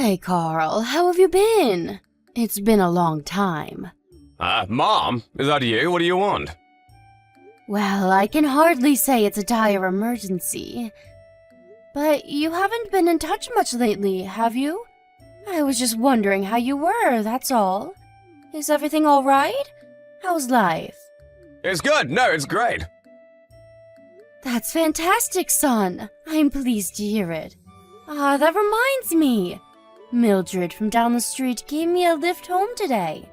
Hey, Carl, how have you been? It's been a long time. Mom? Is that you? What do you want? Well, I can hardly say it's a dire emergency. But you haven't been in touch much lately, have you? I was just wondering how you were, that's all. Is everything all right? How's life? It's good. No, it's great. That's fantastic, son. I'm pleased to hear it. That reminds me. Mildred from down the street gave me a lift home today.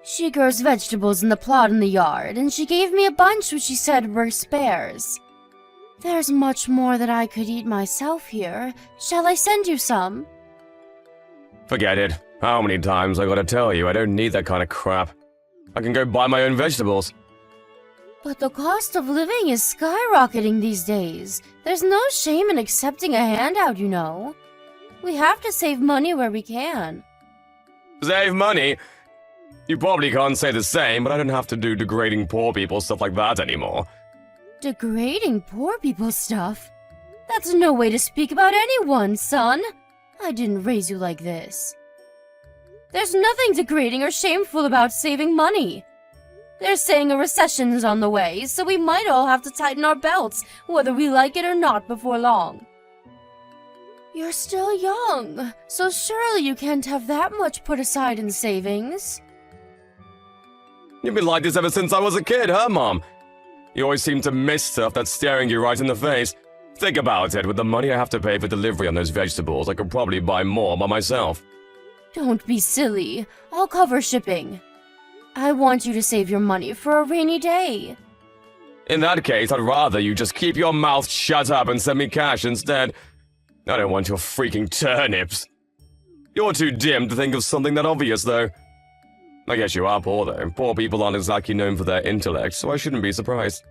She grows vegetables in the plot in the yard, and she gave me a bunch which she said were spares. There's much more that I could eat myself here. Shall I send you some? Forget it. How many times I gotta tell you I don't need that kind of crap. I can go buy my own vegetables. But the cost of living is skyrocketing these days. There's no shame in accepting a handout, you know. We have to save money where we can. Save money? You probably can't say the same, but I don't have to do degrading poor people stuff like that anymore. Degrading poor people stuff? That's no way to speak about anyone, son. I didn't raise you like this. There's nothing degrading or shameful about saving money. They're saying a recession's on the way, so we might all have to tighten our belts, whether we like it or not, before long. You're still young, so surely you can't have that much put aside in savings. You've been like this ever since I was a kid, huh, Mom? You always seem to miss stuff that's staring you right in the face. Think about it, with the money I have to pay for delivery on those vegetables, I could probably buy more by myself. Don't be silly. I'll cover shipping. I want you to save your money for a rainy day. In that case, I'd rather you just keep your mouth shut up and send me cash instead. I don't want your freaking turnips. You're too dim to think of something that obvious, though. I guess you are poor, though. Poor people aren't exactly known for their intellect, so I shouldn't be surprised.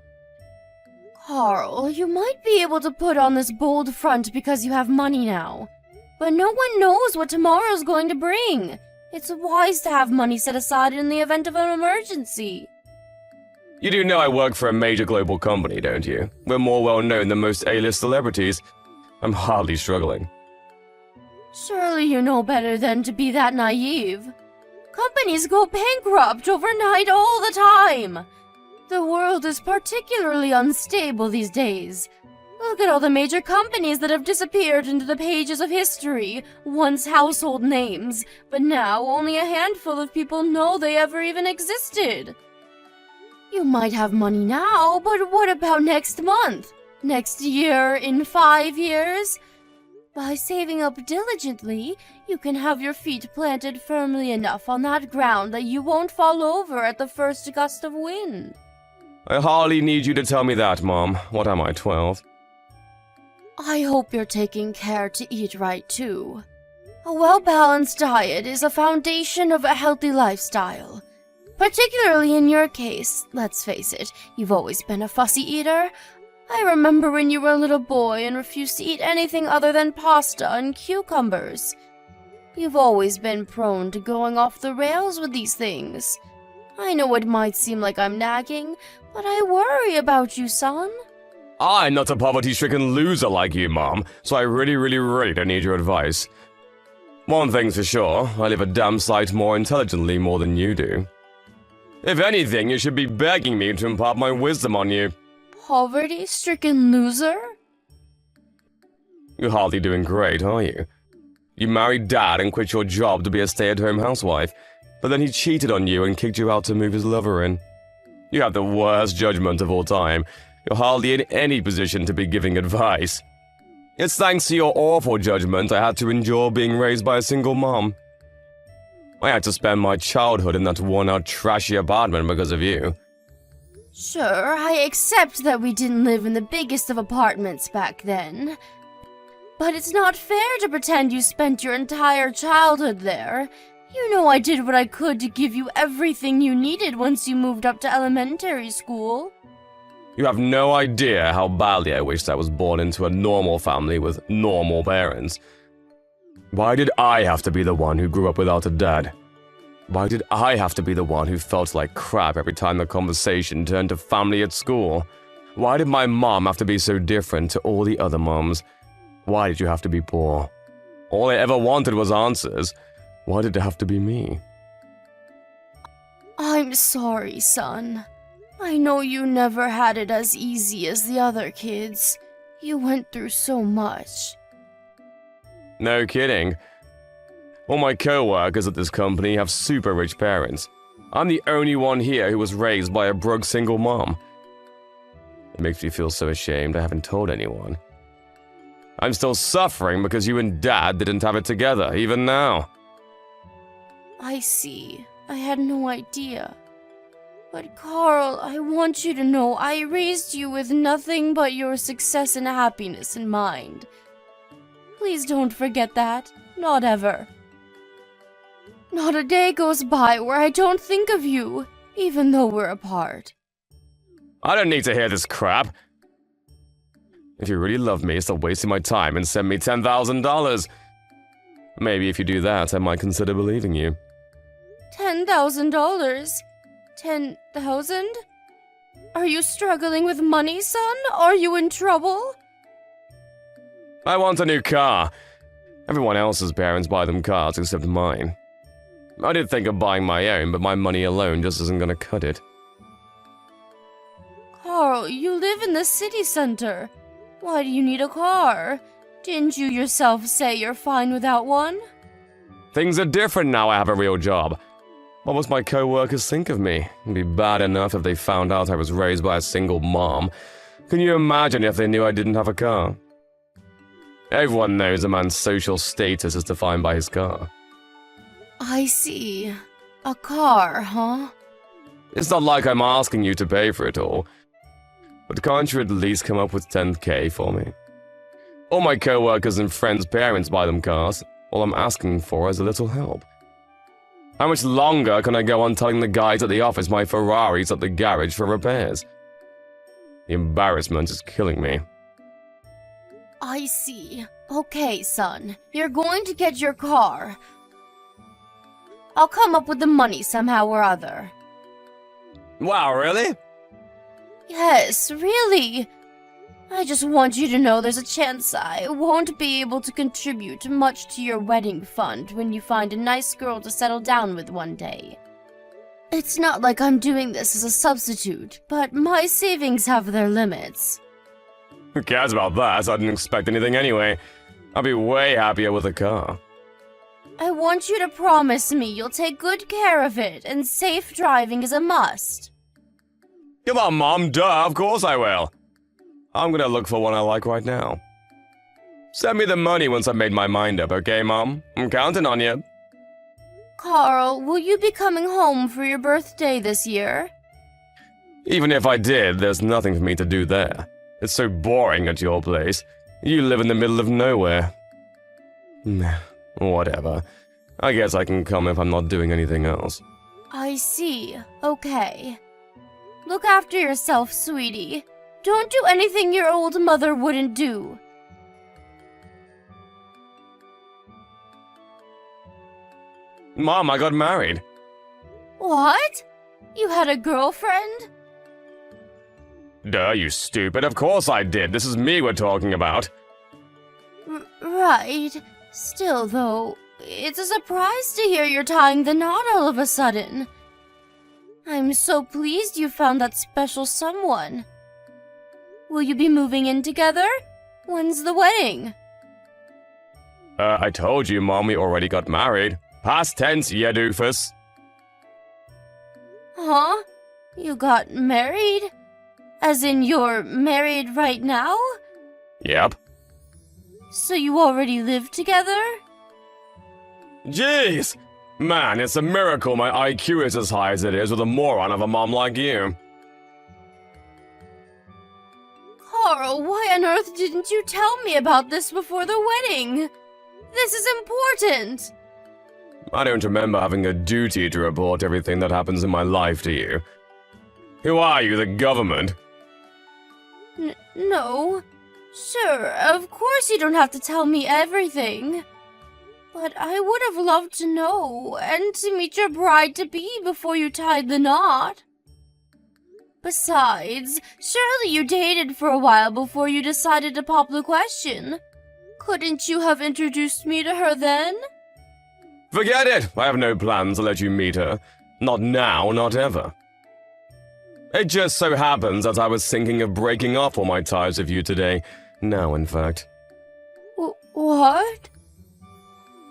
Carl, you might be able to put on this bold front because you have money now. But no one knows what tomorrow's going to bring. It's wise to have money set aside in the event of an emergency. You do know I work for a major global company, don't you? We're more well-known than most A-list celebrities. I'm hardly struggling. Surely you know better than to be that naive. Companies go bankrupt overnight all the time. The world is particularly unstable these days. Look at all the major companies that have disappeared into the pages of history, once household names, but now only a handful of people know they ever even existed. You might have money now, but what about next month? Next year? In 5 years? By saving up diligently, you can have your feet planted firmly enough on that ground that you won't fall over at the first gust of wind. I hardly need you to tell me that, Mom. What am I, 12? I hope you're taking care to eat right, too. A well-balanced diet is a foundation of a healthy lifestyle. Particularly in your case, let's face it, you've always been a fussy eater. I remember when you were a little boy and refused to eat anything other than pasta and cucumbers. You've always been prone to going off the rails with these things. I know it might seem like I'm nagging, but I worry about you, son. I'm not a poverty-stricken loser like you, Mom, so I really don't need your advice. One thing's for sure, I live a damn sight more intelligently more than you do. If anything, you should be begging me to impart my wisdom on you. Poverty-stricken loser? You're hardly doing great, are you? You married Dad and quit your job to be a stay-at-home housewife, but then he cheated on you and kicked you out to move his lover in. You have the worst judgment of all time. You're hardly in any position to be giving advice. It's thanks to your awful judgment I had to endure being raised by a single mom. I had to spend my childhood in that worn-out, trashy apartment because of you. Sure, I accept that we didn't live in the biggest of apartments back then. But it's not fair to pretend you spent your entire childhood there. You know I did what I could to give you everything you needed once you moved up to elementary school. You have no idea how badly I wished I was born into a normal family with normal parents. Why did I have to be the one who grew up without a dad? Why did I have to be the one who felt like crap every time the conversation turned to family at school? Why did my mom have to be so different to all the other moms? Why did you have to be poor? All I ever wanted was answers. Why did it have to be me? I'm sorry, son. I know you never had it as easy as the other kids. You went through so much. No kidding. All my co-workers at this company have super rich parents. I'm the only one here who was raised by a broke single mom. It makes me feel so ashamed I haven't told anyone. I'm still suffering because you and Dad didn't have it together, even now. I see. I had no idea. But Carl, I want you to know I raised you with nothing but your success and happiness in mind. Please don't forget that. Not ever. Not a day goes by where I don't think of you, even though we're apart. I don't need to hear this crap. If you really love me, stop wasting my time and send me $10,000. Maybe if you do that, I might consider believing you. $10,000? 10,000? Are you struggling with money, son? Are you in trouble? I want a new car. Everyone else's parents buy them cars except mine. I did think of buying my own, but my money alone just isn't gonna cut it. Carl, you live in the city center. Why do you need a car? Didn't you yourself say you're fine without one? Things are different now I have a real job. What must my co-workers think of me? It'd be bad enough if they found out I was raised by a single mom. Can you imagine if they knew I didn't have a car? Everyone knows a man's social status is defined by his car. I see. A car, huh? It's not like I'm asking you to pay for it all. But can't you at least come up with 10K for me? All my co-workers and friends' parents buy them cars. All I'm asking for is a little help. How much longer can I go on telling the guys at the office my Ferrari's at the garage for repairs? The embarrassment is killing me. I see. Okay, son. You're going to get your car. I'll come up with the money somehow or other. Wow, really? Yes, really. I just want you to know there's a chance I won't be able to contribute much to your wedding fund when you find a nice girl to settle down with one day. It's not like I'm doing this as a substitute, but my savings have their limits. Who cares about that? I didn't expect anything anyway. I'd be way happier with a car. I want you to promise me you'll take good care of it, and safe driving is a must. Come on, Mom, duh, of course I will. I'm gonna look for one I like right now. Send me the money once I've made my mind up, okay, Mom? I'm counting on you. Carl, will you be coming home for your birthday this year? Even if I did, there's nothing for me to do there. It's so boring at your place. You live in the middle of nowhere. Nah, whatever. I guess I can come if I'm not doing anything else. I see. Okay. Look after yourself, sweetie. Don't do anything your old mother wouldn't do. Mom, I got married. What? You had a girlfriend? Duh, you stupid. Of course I did. This is me we're talking about. Right. Still, though, it's a surprise to hear you're tying the knot all of a sudden. I'm so pleased you found that special someone. Will you be moving in together? When's the wedding? I told you, Mom, we already got married. Past tense, ya doofus. Huh? You got married? As in you're married right now? Yep. So you already live together? Jeez! Man, it's a miracle my IQ is as high as it is with a moron of a mom like you. Carl, why on earth didn't you tell me about this before the wedding? This is important! I don't remember having a duty to report everything that happens in my life to you. Who are you, the government? No. Sure, of course you don't have to tell me everything. But I would have loved to know, and to meet your bride-to-be before you tied the knot. Besides, surely you dated for a while before you decided to pop the question. Couldn't you have introduced me to her then? Forget it! I have no plans to let you meet her. Not now, not ever. It just so happens that I was thinking of breaking off all my ties with you today. Now, in fact. What?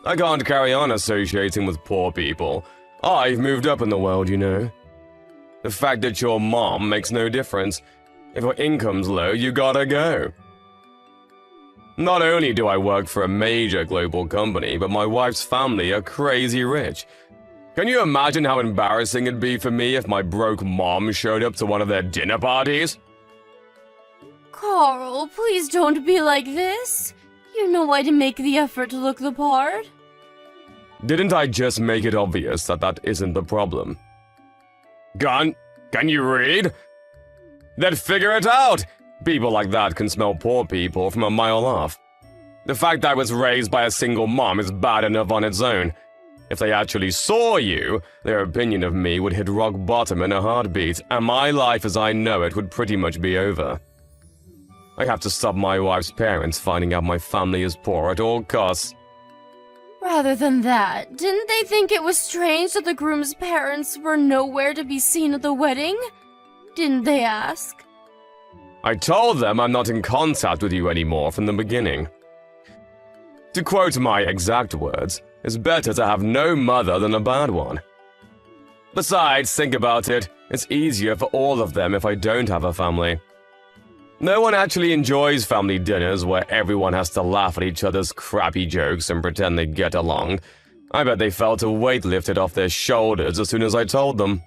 I can't carry on associating with poor people. I've moved up in the world, you know. The fact that you're mom makes no difference. If your income's low, you gotta go. Not only do I work for a major global company, but my wife's family are crazy rich. Can you imagine how embarrassing it'd be for me if my broke mom showed up to one of their dinner parties? Carl, please don't be like this. You know I'd make the effort to look the part. Didn't I just make it obvious that that isn't the problem? Can you read? Then figure it out! People like that can smell poor people from a mile off. The fact that I was raised by a single mom is bad enough on its own. If they actually saw you, their opinion of me would hit rock bottom in a heartbeat, and my life as I know it would pretty much be over. I have to stop my wife's parents finding out my family is poor at all costs. Rather than that, didn't they think it was strange that the groom's parents were nowhere to be seen at the wedding? Didn't they ask? I told them I'm not in contact with you anymore from the beginning. To quote my exact words, it's better to have no mother than a bad one. Besides, think about it, it's easier for all of them if I don't have a family. No one actually enjoys family dinners where everyone has to laugh at each other's crappy jokes and pretend they get along. I bet they felt a weight lifted off their shoulders as soon as I told them.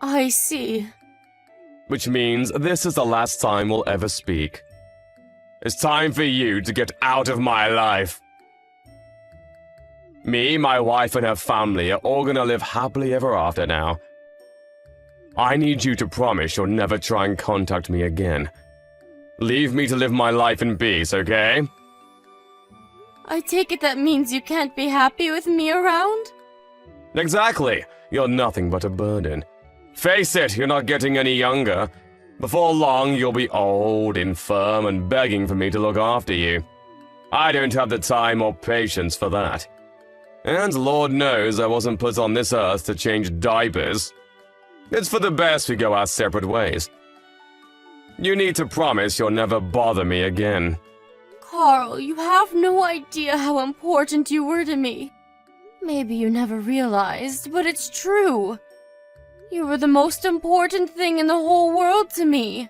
I see. Which means this is the last time we'll ever speak. It's time for you to get out of my life. Me, my wife, and her family are all gonna live happily ever after now. I need you to promise you'll never try and contact me again. Leave me to live my life in peace, okay? I take it that means you can't be happy with me around? Exactly. You're nothing but a burden. Face it, you're not getting any younger. Before long, you'll be old, infirm, and begging for me to look after you. I don't have the time or patience for that. And Lord knows I wasn't put on this earth to change diapers. It's for the best we go our separate ways. You need to promise you'll never bother me again. Carl, you have no idea how important you were to me. Maybe you never realized, but it's true. You were the most important thing in the whole world to me.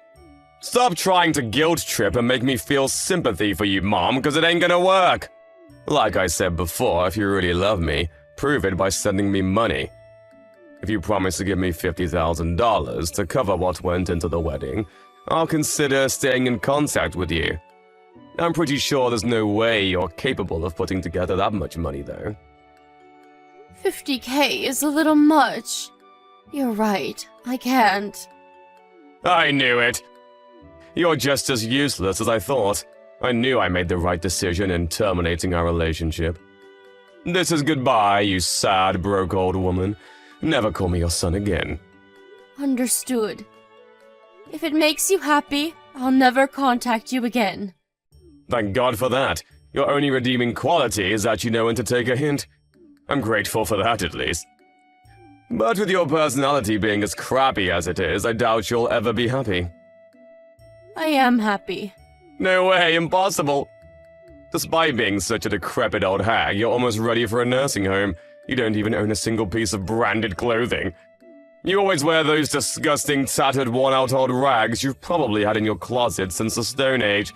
Stop trying to guilt trip and make me feel sympathy for you, Mom, because it ain't gonna work. Like I said before, if you really love me, prove it by sending me money. If you promise to give me $50,000 to cover what went into the wedding, I'll consider staying in contact with you. I'm pretty sure there's no way you're capable of putting together that much money, though. $50K is a little much. You're right, I can't. I knew it! You're just as useless as I thought. I knew I made the right decision in terminating our relationship. This is goodbye, you sad, broke old woman. Never call me your son again. Understood. If it makes you happy, I'll never contact you again. Thank God for that. Your only redeeming quality is that you know when to take a hint. I'm grateful for that, at least. But with your personality being as crappy as it is, I doubt you'll ever be happy. I am happy. No way, impossible! Despite being such a decrepit old hag, you're almost ready for a nursing home. You don't even own a single piece of branded clothing. You always wear those disgusting, tattered, worn-out old rags you've probably had in your closet since the Stone Age.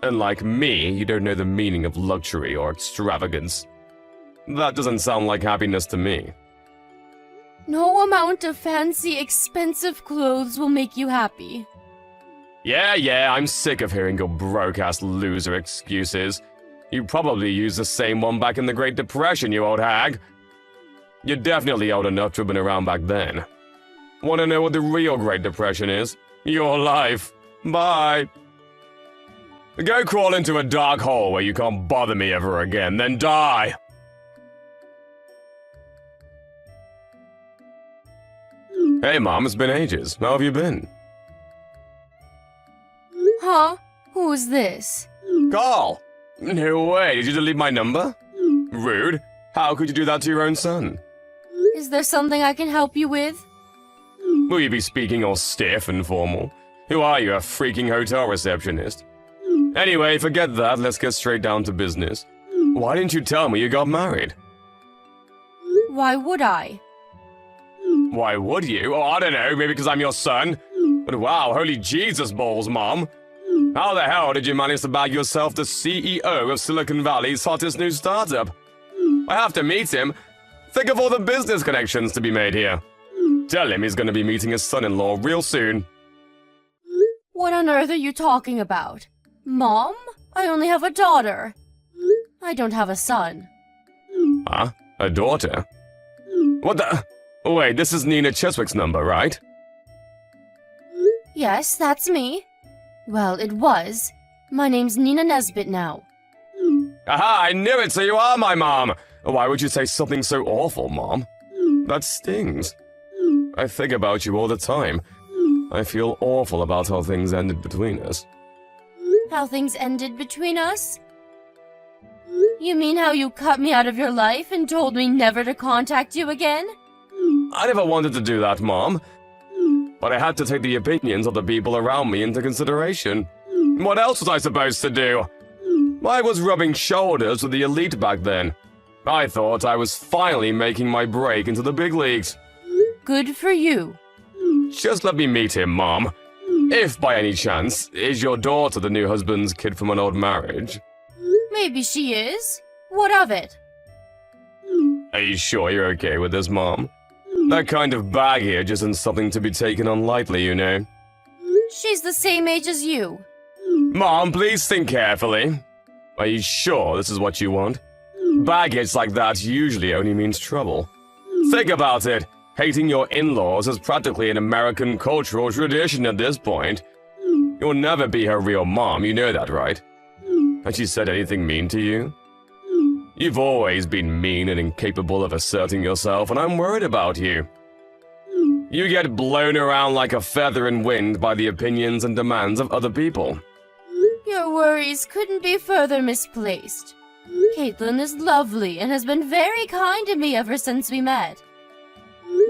Unlike me, you don't know the meaning of luxury or extravagance. That doesn't sound like happiness to me. No amount of fancy, expensive clothes will make you happy. Yeah, I'm sick of hearing your broke-ass loser excuses. You probably used the same one back in the Great Depression, you old hag. You're definitely old enough to have been around back then. Want to know what the real Great Depression is? Your life. Bye. Go crawl into a dark hole where you can't bother me ever again, then die. Hey, Mom, it's been ages. How have you been? Huh? Who's this? Carl! No way, did you delete my number? Rude. How could you do that to your own son? Is there something I can help you with? Will you be speaking all stiff and formal? Who are you, a freaking hotel receptionist? Anyway, forget that, let's get straight down to business. Why didn't you tell me you got married? Why would I? Why would you? Oh, I don't know, maybe because I'm your son? But wow, holy Jesus balls, Mom. How the hell did you manage to bag yourself the CEO of Silicon Valley's hottest new startup? I have to meet him. Think of all the business connections to be made here. Tell him he's gonna be meeting his son-in-law real soon. What on earth are you talking about? Mom? I only have a daughter. I don't have a son. Huh? A daughter? What the? Wait, this is Nina Cheswick's number, right? Yes, that's me. Well, it was. My name's Nina Nesbitt now. Aha, I knew it, so you are my mom! Why would you say something so awful, Mom? That stings. I think about you all the time. I feel awful about how things ended between us. How things ended between us? You mean how you cut me out of your life and told me never to contact you again? I never wanted to do that, Mom. But I had to take the opinions of the people around me into consideration. What else was I supposed to do? I was rubbing shoulders with the elite back then. I thought I was finally making my break into the big leagues. Good for you. Just let me meet him, Mom. If by any chance, is your daughter the new husband's kid from an old marriage? Maybe she is. What of it? Are you sure you're okay with this, Mom? That kind of baggage isn't something to be taken on lightly, you know. She's the same age as you. Mom, please think carefully. Are you sure this is what you want? Baggage like that usually only means trouble. Think about it. Hating your in-laws is practically an American cultural tradition at this point. You'll never be her real mom, you know that, right? Has she said anything mean to you? You've always been mean and incapable of asserting yourself, and I'm worried about you. You get blown around like a feather in wind by the opinions and demands of other people. Your worries couldn't be further misplaced. Caitlin is lovely and has been very kind to me ever since we met.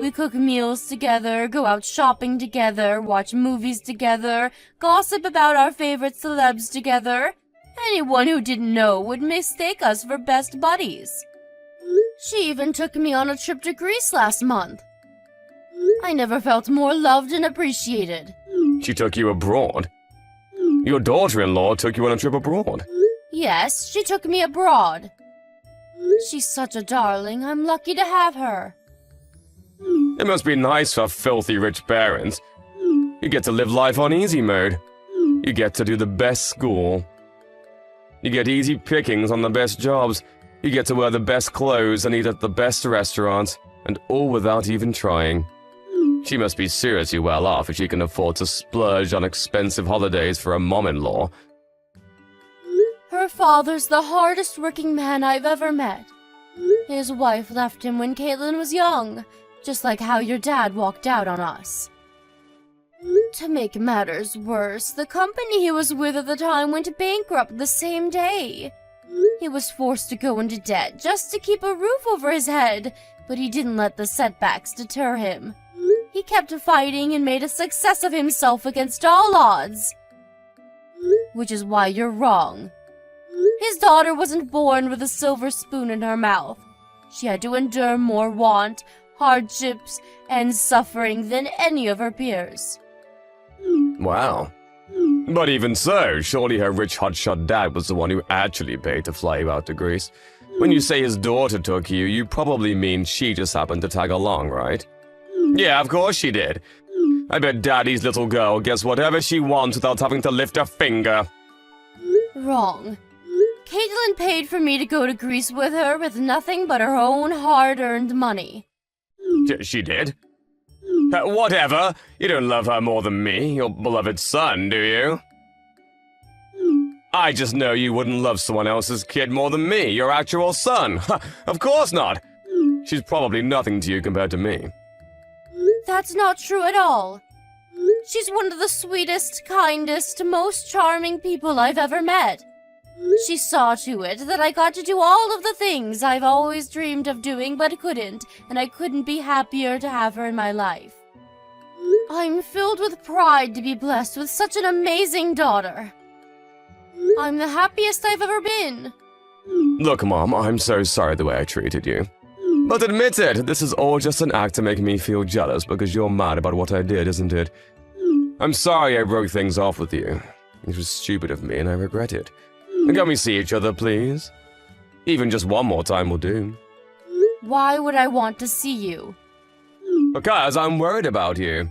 We cook meals together, go out shopping together, watch movies together, gossip about our favorite celebs together. Anyone who didn't know would mistake us for best buddies. She even took me on a trip to Greece last month. I never felt more loved and appreciated. She took you abroad? Your daughter-in-law took you on a trip abroad? Yes, she took me abroad. She's such a darling. I'm lucky to have her. It must be nice for filthy rich parents. You get to live life on easy mode. You get to do the best school. You get easy pickings on the best jobs. You get to wear the best clothes and eat at the best restaurants, and all without even trying. She must be seriously well off if she can afford to splurge on expensive holidays for a mom-in-law. Her father's the hardest working man I've ever met. His wife left him when Caitlin was young, just like how your dad walked out on us. To make matters worse, the company he was with at the time went bankrupt the same day. He was forced to go into debt just to keep a roof over his head, but he didn't let the setbacks deter him. He kept fighting and made a success of himself against all odds. Which is why you're wrong. His daughter wasn't born with a silver spoon in her mouth. She had to endure more want, hardships, and suffering than any of her peers. Wow. But even so, surely her rich hotshot dad was the one who actually paid to fly you out to Greece. When you say his daughter took you, you probably mean she just happened to tag along, right? Yeah, of course she did. I bet Daddy's little girl gets whatever she wants without having to lift a finger. Wrong. Caitlin paid for me to go to Greece with her with nothing but her own hard-earned money. She did? Whatever. You don't love her more than me, your beloved son, do you? I just know you wouldn't love someone else's kid more than me, your actual son. Of course not. She's probably nothing to you compared to me. That's not true at all. She's one of the sweetest, kindest, most charming people I've ever met. She saw to it that I got to do all of the things I've always dreamed of doing but couldn't, and I couldn't be happier to have her in my life. I'm filled with pride to be blessed with such an amazing daughter. I'm the happiest I've ever been. Look, Mom, I'm so sorry the way I treated you. But admit it, this is all just an act to make me feel jealous because you're mad about what I did, isn't it? I'm sorry I broke things off with you. It was stupid of me and I regret it. Can we see each other, please? Even just one more time will do. Why would I want to see you? Because I'm worried about you.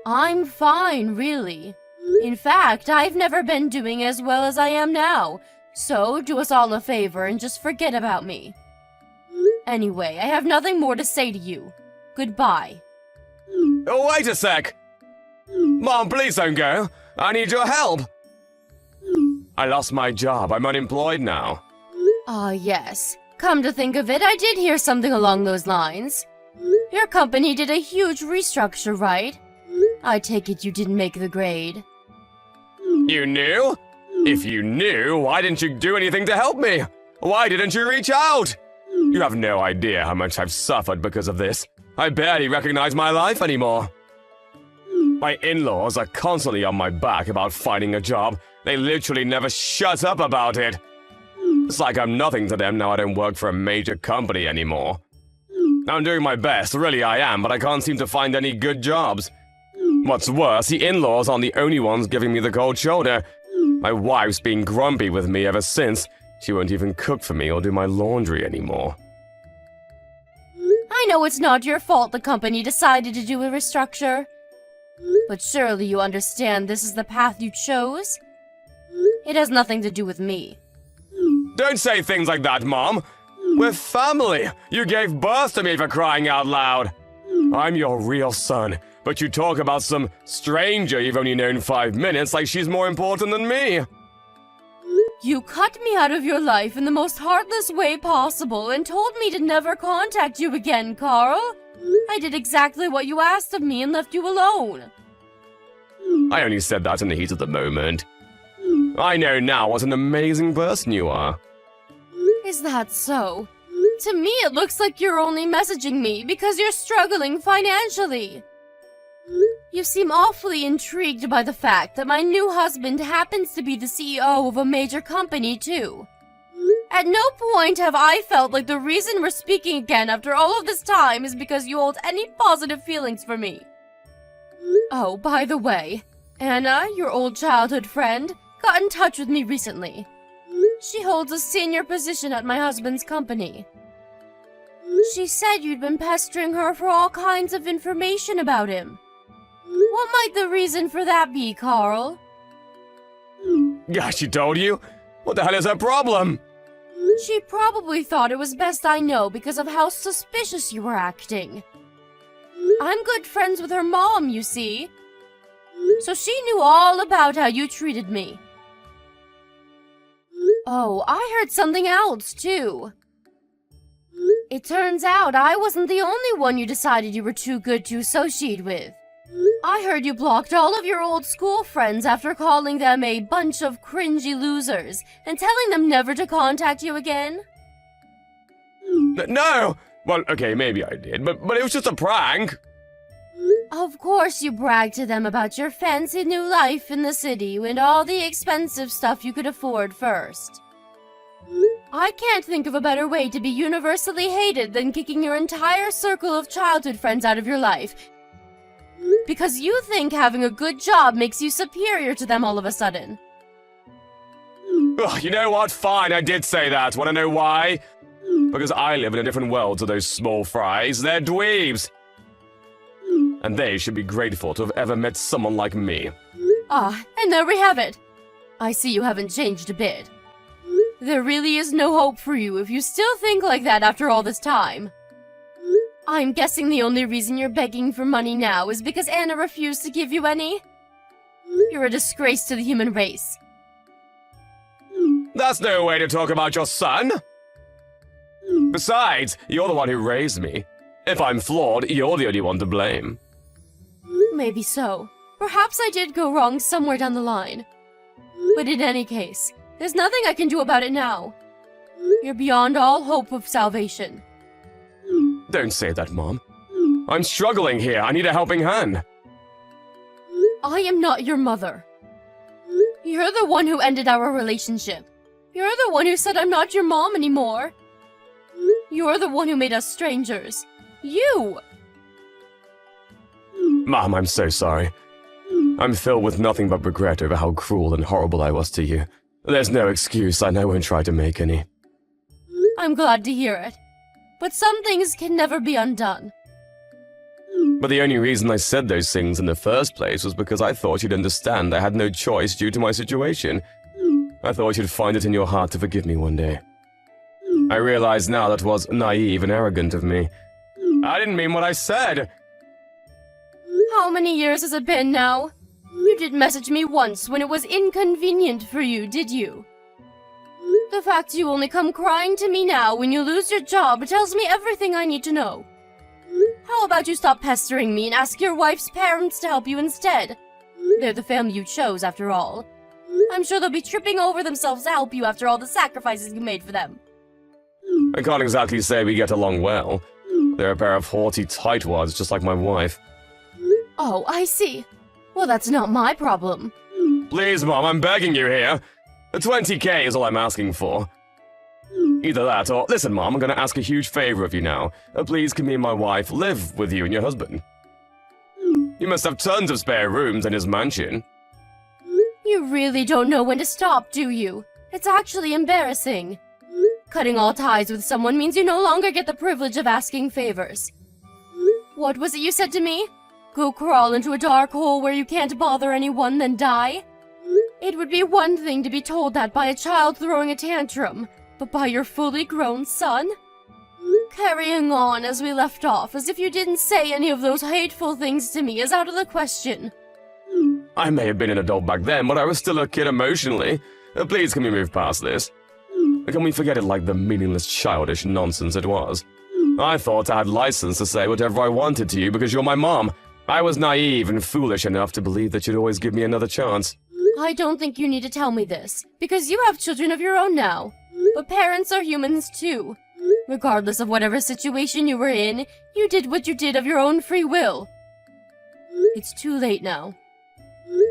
I'm fine, really. In fact, I've never been doing as well as I am now, so do us all a favor and just forget about me. Anyway, I have nothing more to say to you. Goodbye. Oh, wait a sec! Mom, please don't go. I need your help. I lost my job. I'm unemployed now. Ah, yes. Come to think of it, I did hear something along those lines. Your company did a huge restructure, right? I take it you didn't make the grade. You knew? If you knew, why didn't you do anything to help me? Why didn't you reach out? You have no idea how much I've suffered because of this. I barely recognize my life anymore. My in-laws are constantly on my back about finding a job. They literally never shut up about it. It's like I'm nothing to them now I don't work for a major company anymore. I'm doing my best, really I am, but I can't seem to find any good jobs. What's worse, the in-laws aren't the only ones giving me the cold shoulder. My wife's been grumpy with me ever since. She won't even cook for me or do my laundry anymore. I know it's not your fault the company decided to do a restructure. But surely you understand this is the path you chose? It has nothing to do with me. Don't say things like that, Mom. We're family. You gave birth to me for crying out loud. I'm your real son, but you talk about some stranger you've only known 5 minutes like she's more important than me. You cut me out of your life in the most heartless way possible and told me to never contact you again, Carl. I did exactly what you asked of me and left you alone. I only said that in the heat of the moment. I know now what an amazing person you are. Is that so? To me, it looks like you're only messaging me because you're struggling financially. You seem awfully intrigued by the fact that my new husband happens to be the CEO of a major company, too. At no point have I felt like the reason we're speaking again after all of this time is because you hold any positive feelings for me. Oh, by the way, Anna, your old childhood friend, got in touch with me recently. She holds a senior position at my husband's company. She said you'd been pestering her for all kinds of information about him. What might the reason for that be, Carl? Gosh, she told you? What the hell is her problem? She probably thought it was best I know because of how suspicious you were acting. I'm good friends with her mom, you see. So she knew all about how you treated me. Oh, I heard something else, too. It turns out I wasn't the only one you decided you were too good to associate with. I heard you blocked all of your old school friends after calling them a bunch of cringy losers and telling them never to contact you again. No! Well, okay, maybe I did, but it was just a prank. Of course you bragged to them about your fancy new life in the city and all the expensive stuff you could afford first. I can't think of a better way to be universally hated than kicking your entire circle of childhood friends out of your life. Because you think having a good job makes you superior to them all of a sudden. Ugh, you know what? Fine, I did say that. Want to know why? Because I live in a different world to those small fries. They're dweebs. And they should be grateful to have ever met someone like me. Ah, and there we have it. I see you haven't changed a bit. There really is no hope for you if you still think like that after all this time. I'm guessing the only reason you're begging for money now is because Anna refused to give you any. You're a disgrace to the human race. That's no way to talk about your son. Besides, you're the one who raised me. If I'm flawed, you're the only one to blame. Maybe so. Perhaps I did go wrong somewhere down the line. But in any case, There's nothing I can do about it now. You're beyond all hope of salvation. Don't say that, Mom. I'm struggling here. I need a helping hand. I am not your mother. You're the one who ended our relationship. You're the one who said I'm not your mom anymore. You're the one who made us strangers. You! Mom, I'm so sorry. I'm filled with nothing but regret over how cruel and horrible I was to you. There's no excuse, and I won't try to make any. I'm glad to hear it. But some things can never be undone. But the only reason I said those things in the first place was because I thought you'd understand I had no choice due to my situation. I thought you'd find it in your heart to forgive me one day. I realize now that was naive and arrogant of me. I didn't mean what I said! How many years has it been now? You didn't message me once when it was inconvenient for you, did you? The fact you only come crying to me now when you lose your job tells me everything I need to know. How about you stop pestering me and ask your wife's parents to help you instead? They're the family you chose, after all. I'm sure they'll be tripping over themselves to help you after all the sacrifices you made for them. I can't exactly say we get along well. They're a pair of haughty tightwads just like my wife. Oh, I see. Well, that's not my problem. Please, Mom, I'm begging you here. 20K is all I'm asking for. Either that or... Listen, Mom, I'm gonna ask a huge favor of you now. Please, can me and my wife live with you and your husband? You must have tons of spare rooms in his mansion. You really don't know when to stop, do you? It's actually embarrassing. Cutting all ties with someone means you no longer get the privilege of asking favors. What was it you said to me? Go crawl into a dark hole where you can't bother anyone, then die? It would be one thing to be told that by a child throwing a tantrum, but by your fully grown son? Carrying on as we left off, as if you didn't say any of those hateful things to me, is out of the question. I may have been an adult back then, but I was still a kid emotionally. Please, can we move past this? Can we forget it like the meaningless, childish nonsense it was? I thought I had license to say whatever I wanted to you because you're my mom. I was naive and foolish enough to believe that you'd always give me another chance. I don't think you need to tell me this, because you have children of your own now. But parents are humans too. Regardless of whatever situation you were in, you did what you did of your own free will. It's too late now.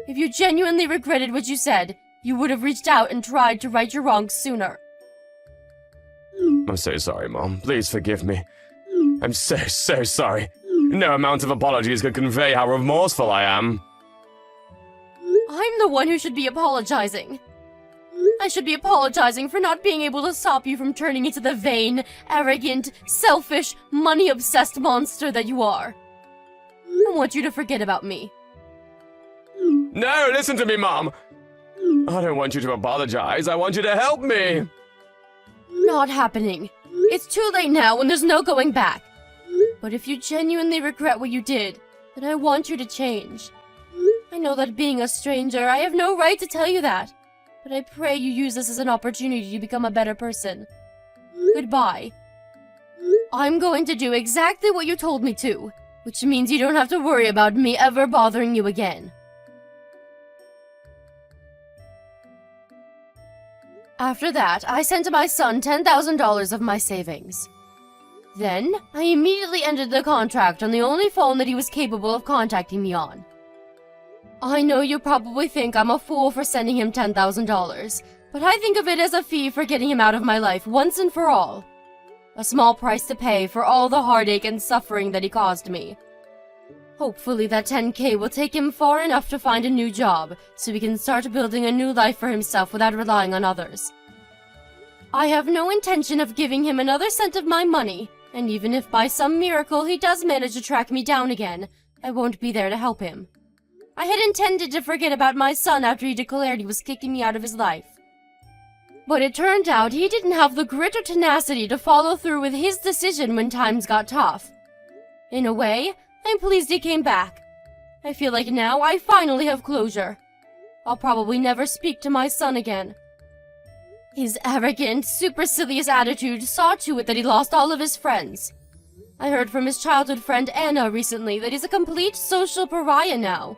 If you genuinely regretted what you said, you would have reached out and tried to right your wrongs sooner. I'm so sorry, Mom. Please forgive me. I'm so sorry. No amount of apologies could convey how remorseful I am. I'm the one who should be apologizing. I should be apologizing for not being able to stop you from turning into the vain, arrogant, selfish, money-obsessed monster that you are. I want you to forget about me. No, listen to me, Mom! I don't want you to apologize. I want you to help me! Not happening. It's too late now and there's no going back. But if you genuinely regret what you did, then I want you to change. I know that being a stranger, I have no right to tell you that. But I pray you use this as an opportunity to become a better person. Goodbye. I'm going to do exactly what you told me to, which means you don't have to worry about me ever bothering you again. After that, I sent my son $10,000 of my savings. Then, I immediately ended the contract on the only phone that he was capable of contacting me on. I know you probably think I'm a fool for sending him $10,000, but I think of it as a fee for getting him out of my life once and for all. A small price to pay for all the heartache and suffering that he caused me. Hopefully that 10K will take him far enough to find a new job, so he can start building a new life for himself without relying on others. I have no intention of giving him another cent of my money, and even if by some miracle he does manage to track me down again, I won't be there to help him. I had intended to forget about my son after he declared he was kicking me out of his life. But it turned out he didn't have the grit or tenacity to follow through with his decision when times got tough. In a way, I'm pleased he came back. I feel like now I finally have closure. I'll probably never speak to my son again. His arrogant, supercilious attitude saw to it that he lost all of his friends. I heard from his childhood friend Anna recently that he's a complete social pariah now.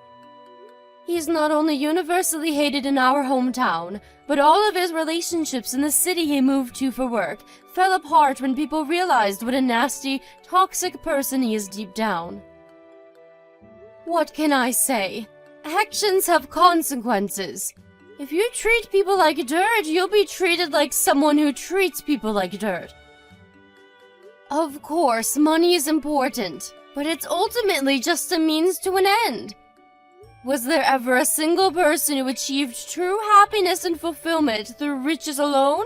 He's not only universally hated in our hometown, But all of his relationships in the city he moved to for work fell apart when people realized what a nasty, toxic person he is deep down. What can I say? Actions have consequences. If you treat people like dirt, you'll be treated like someone who treats people like dirt. Of course, money is important, but it's ultimately just a means to an end. Was there ever a single person who achieved true happiness and fulfillment through riches alone?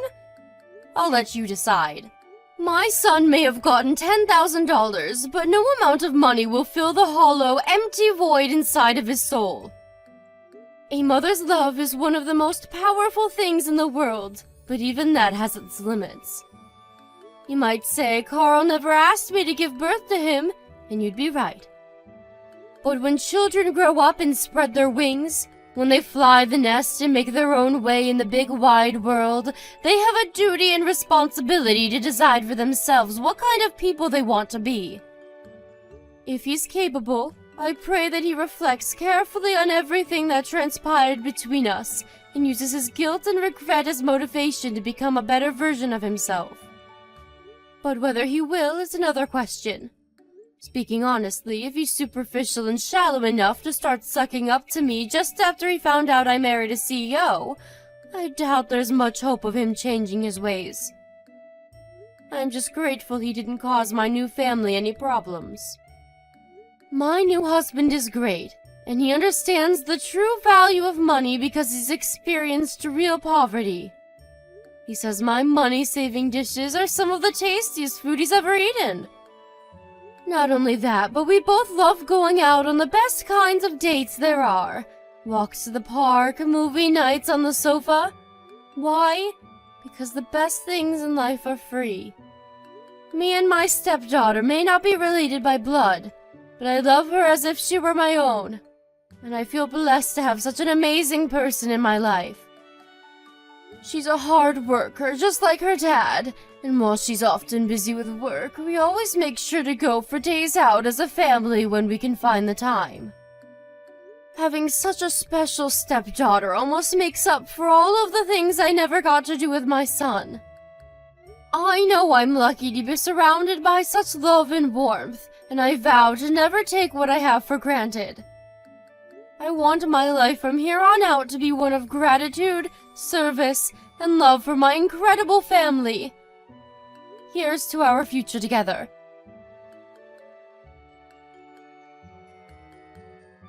I'll let you decide. My son may have gotten $10,000, but no amount of money will fill the hollow, empty void inside of his soul. A mother's love is one of the most powerful things in the world, but even that has its limits. You might say Carl never asked me to give birth to him, and you'd be right. But when children grow up and spread their wings, when they fly the nest and make their own way in the big wide world, they have a duty and responsibility to decide for themselves what kind of people they want to be. If he's capable, I pray that he reflects carefully on everything that transpired between us and uses his guilt and regret as motivation to become a better version of himself. But whether he will is another question. Speaking honestly, if he's superficial and shallow enough to start sucking up to me just after he found out I married a CEO, I doubt there's much hope of him changing his ways. I'm just grateful he didn't cause my new family any problems. My new husband is great, and he understands the true value of money because he's experienced real poverty. He says my money-saving dishes are some of the tastiest food he's ever eaten. Not only that, but we both love going out on the best kinds of dates there are. Walks to the park, movie nights on the sofa. Why? Because the best things in life are free. Me and my stepdaughter may not be related by blood, but I love her as if she were my own. And I feel blessed to have such an amazing person in my life. She's a hard worker, just like her dad, and while she's often busy with work, we always make sure to go for days out as a family when we can find the time. Having such a special stepdaughter almost makes up for all of the things I never got to do with my son. I know I'm lucky to be surrounded by such love and warmth, and I vow to never take what I have for granted. I want my life from here on out to be one of gratitude, service, and love for my incredible family. Here's to our future together.